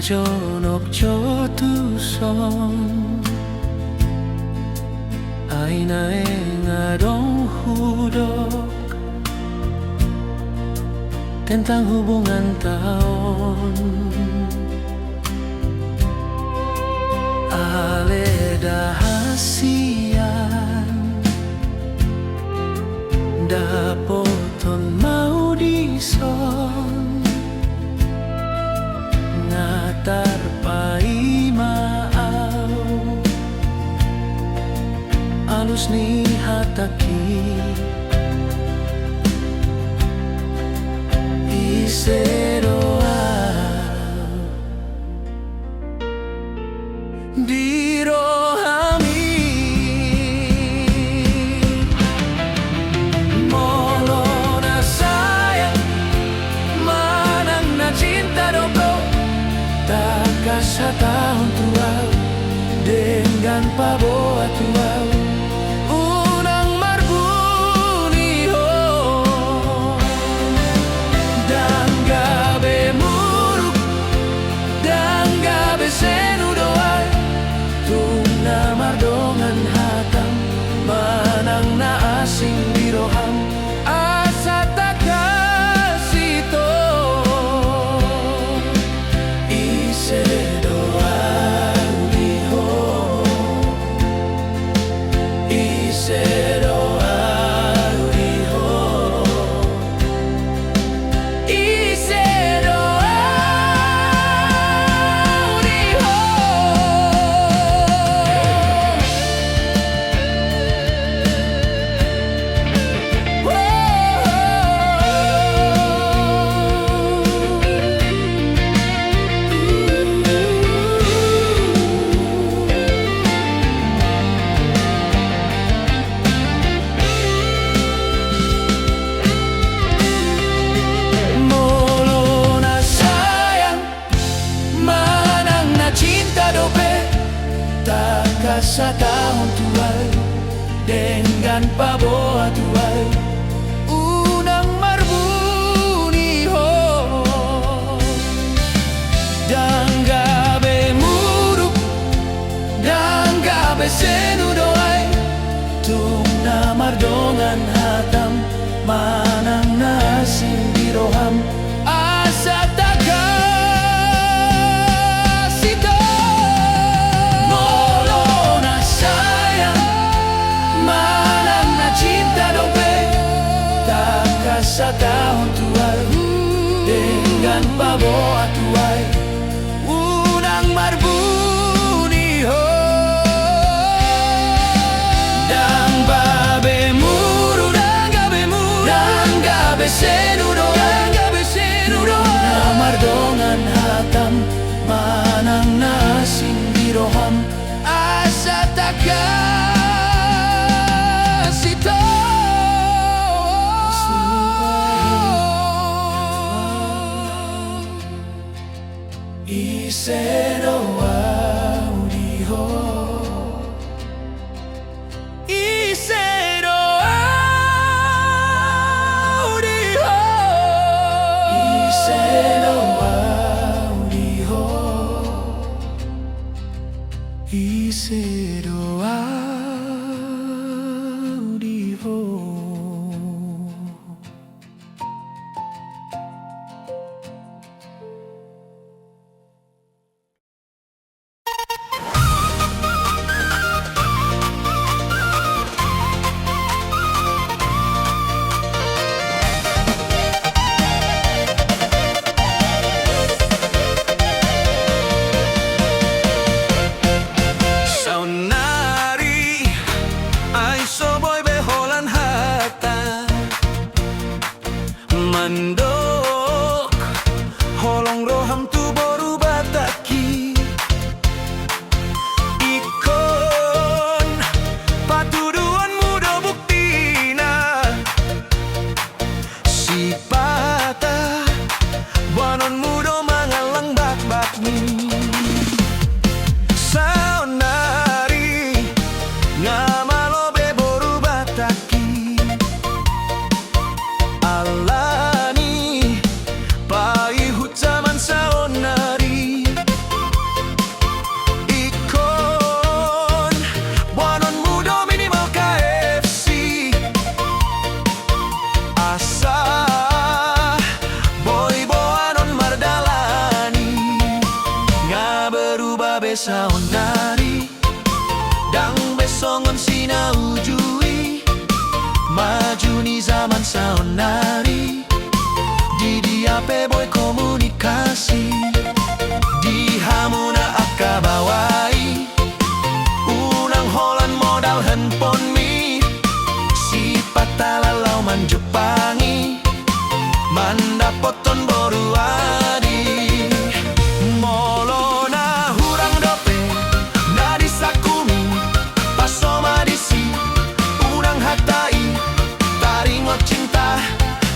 jonok jotuson aina ngadong hudok tentang hubungan tahun ale dahasian dapoton mau dison ngatar pai maau alus ni hataki iseroa dirohami molona sayang manang na cinta dobro tak kasih tahun tua dengan paboa tua unang marbuni ho dan gabe muruk dan gabe senu doa tuna mardongan hatam manang na asing biroham asa tak kasih to ise doa uliho ise doa uliho ise doa uliho molona sayang manang na cinta dope tak kasih tahun tuai dengan paboa tuai unang marbuni ho dan gabe muruk dan gabe senu doai tuna mardongan hatam manang nasing biroham asa tak kasih to molona sayang manang na cinta dope tak kasih tahun tuai dengan paboa tuai unang marbuni ho dan babe muru dan gabe senu doa na mardongan hatam manang nasing biroham asa tak kasih to ise doa uliho ise doa uliho ise doa uliho ise doa besa onari dang besongon sina ujui maju ni zaman saonari di dia boy komunikasi di hamuna akabawai unang holan modal handphone mi si patalalau manjepangi mandapoton boru adi molona hurang dope nadi sakumi pasoma disi unang hatai taringot cinta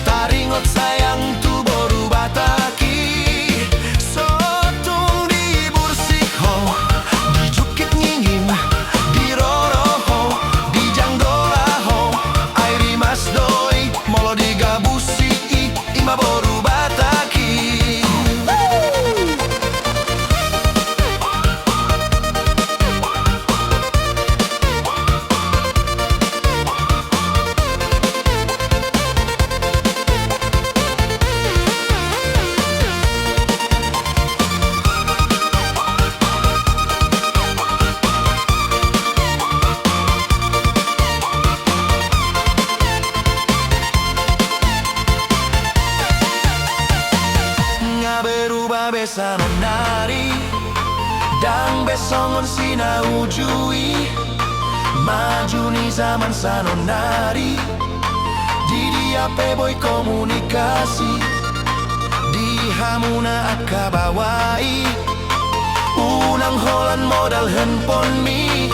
taringot sayang tu boru bataki sotung di bursikho di jukit ngingin di roroho di janggolaho airi mas doi molo di gabusi ima boru bataki berubah besa nonari dang besongon sina ujui maju ni zaman sanonari di dia boy komunikasi di hamuna akabawai unang holan modal handphone mi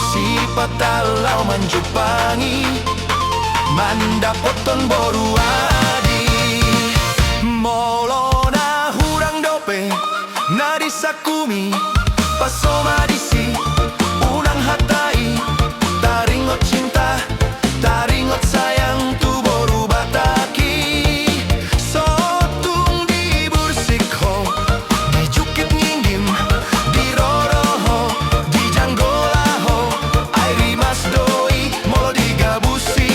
si patalau manjupangi mandapoton boru adi molo nadi sakumi pasoma disi unang hatai taringot cinta taringot sayang tu boru bataki sotung di bursikho di jukit ngingin di roroho di janggolaho airi mas doi molo di gabusi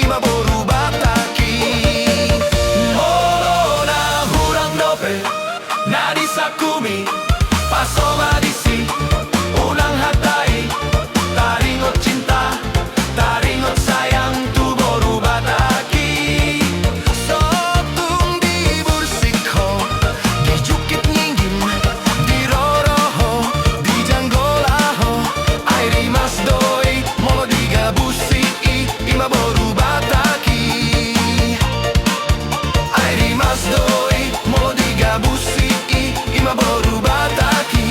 ima boru bataki molo na hurang dope nadi sakumi pasoma disi unang hatai taringot cinta taringot sayang tu boru bataki sotung di bursikho di jukit ngingin di roroho di janggolaho airi mas doi molo di gabusi ima boru bataki airi mas doi molo di gabusi ima boru bataki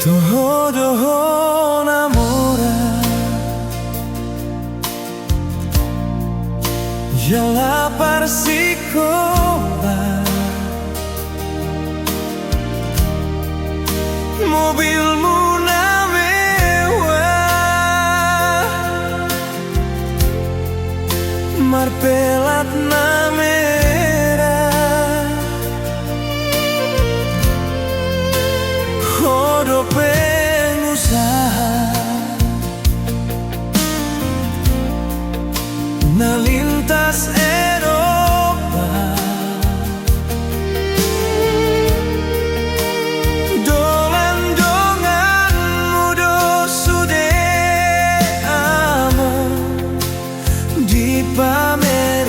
Toho namora Jala parsikola mobilmu na mewah marpelat na merah hodo pengusaha na lintas Eropa dolan dongan mudo sude amo di pamer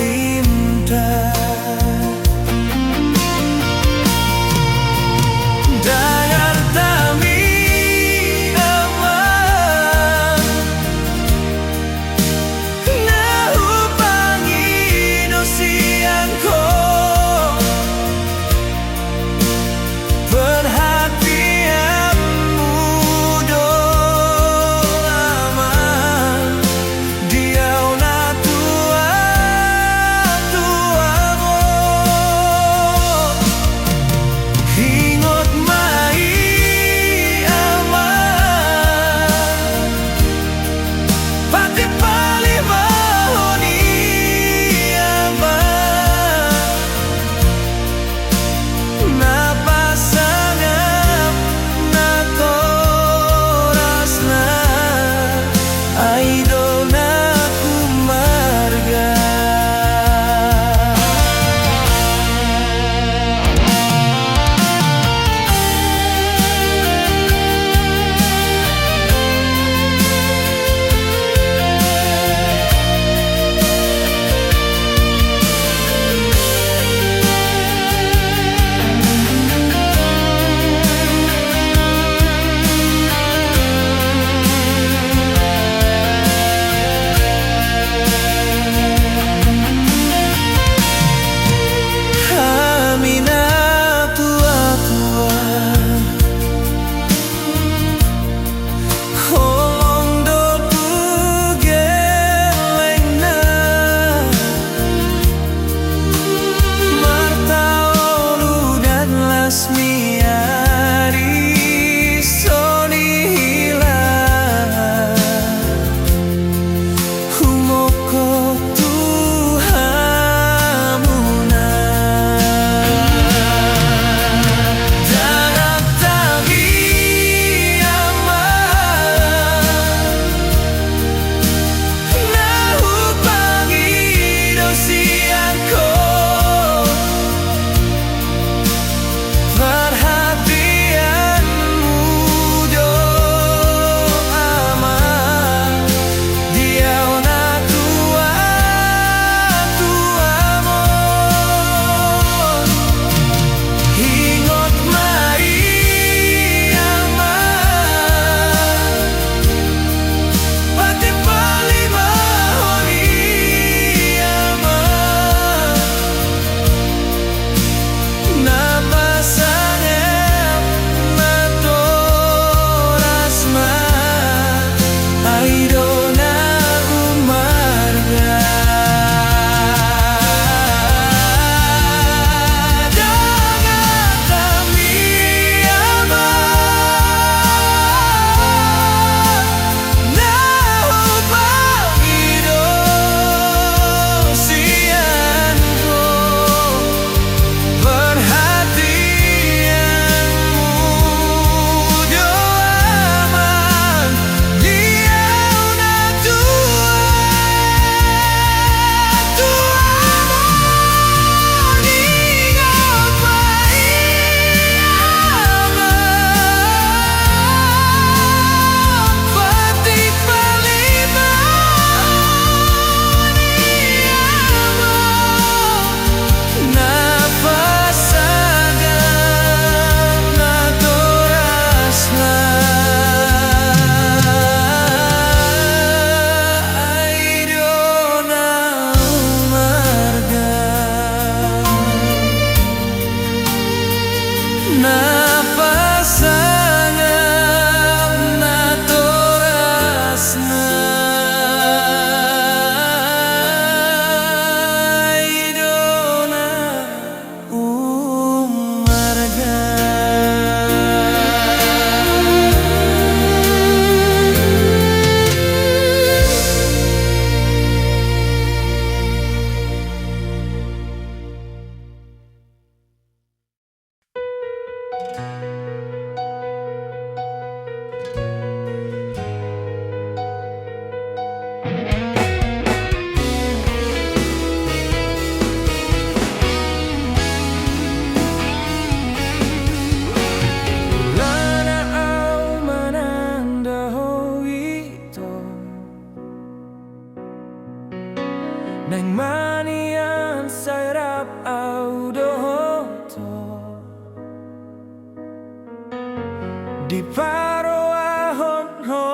di paro ahon ho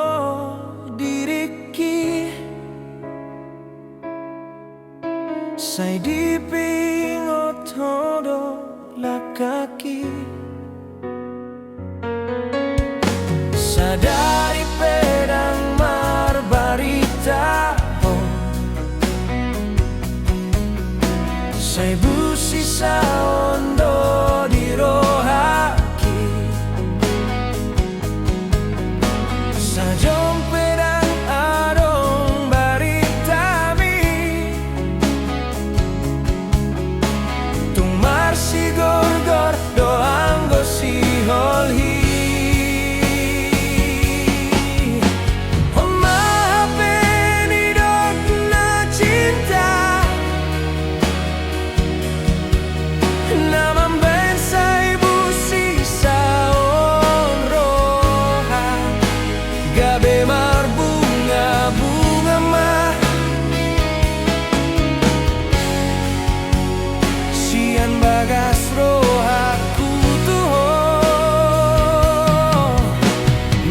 diriki sai di pingot hodo lakaki sadari pedang marbarita ho sai busi sa ondo di rohaki sa jomperang adong baritami tung marsi gorgor doang gosi holhi bagas rohaku tuho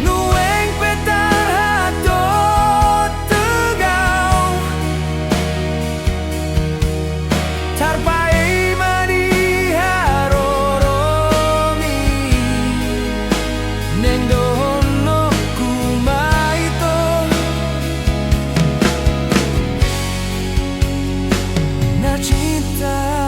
nueng petar hato tegau tarpai madi haroromi neng dohono kumaito na cinta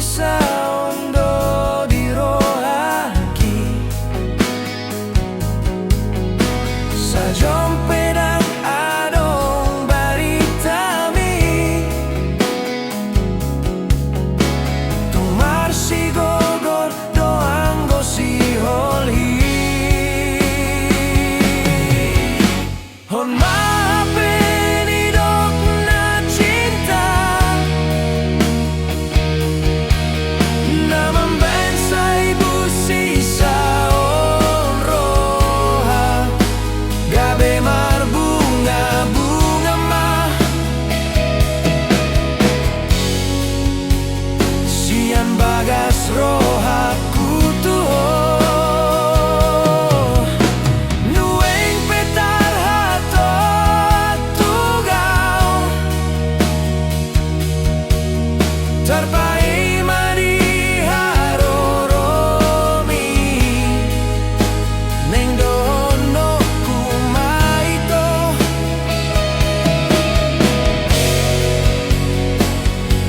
sa ondo di rohaki sa jompedang adong baritami tung marsi gogor doang gosi holhi hon maafin dok na cinta bagas rohaku tuho nueng petar hato tugau tarpai madi haroromi neng dono kumaito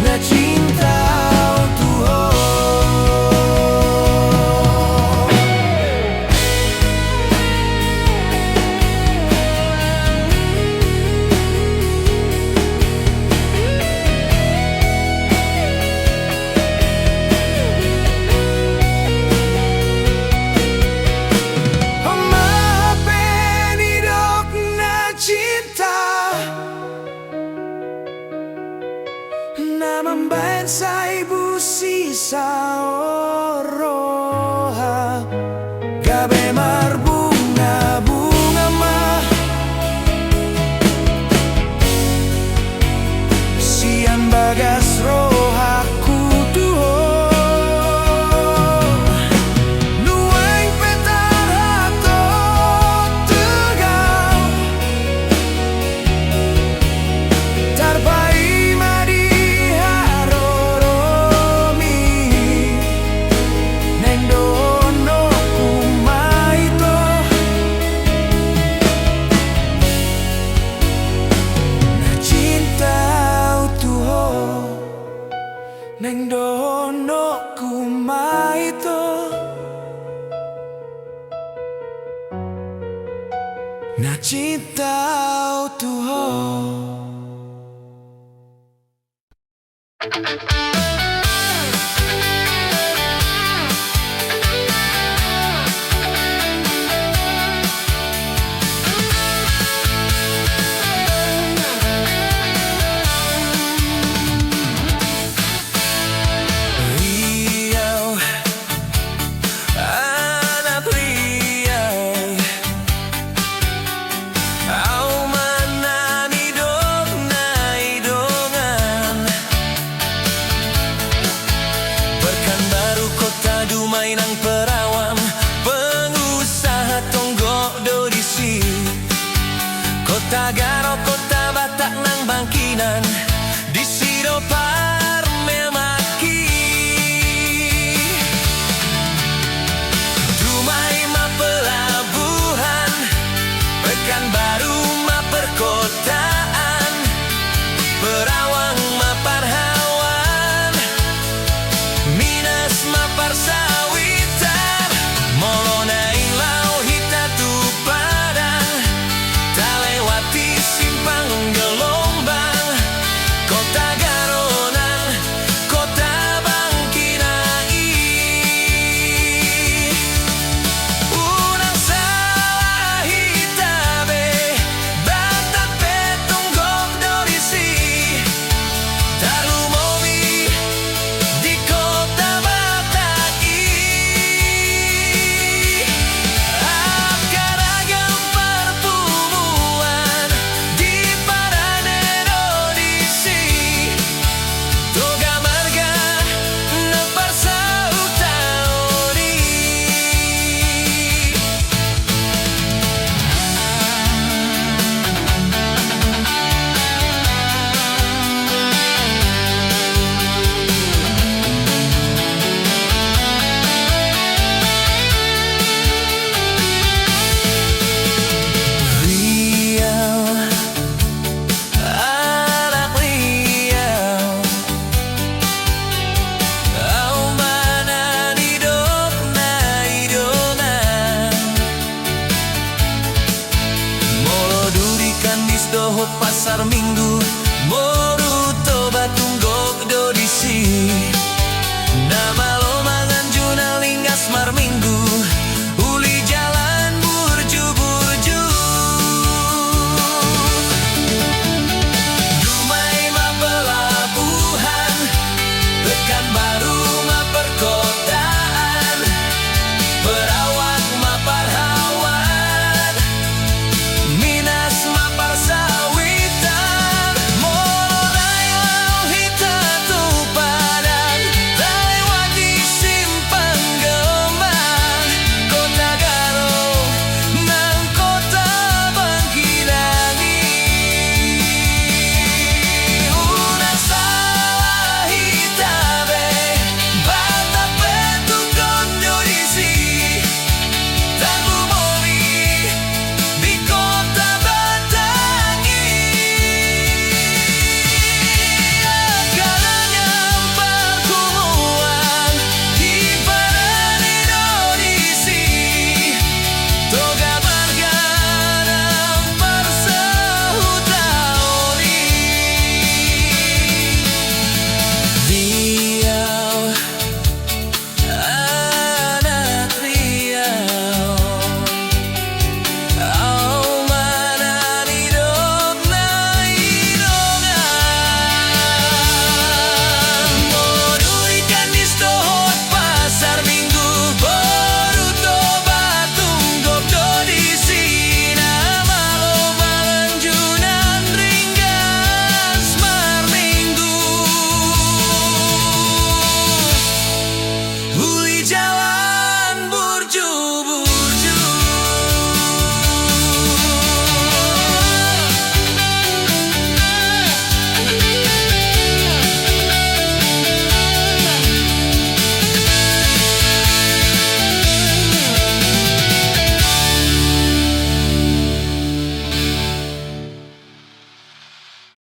na cinta na mambayan sa ibusi sa oroha gabi marbunga bunga ma sian bagas rohaku tuho nueng petar hato tegau tarpai neng dono kumaito na cinta tuho.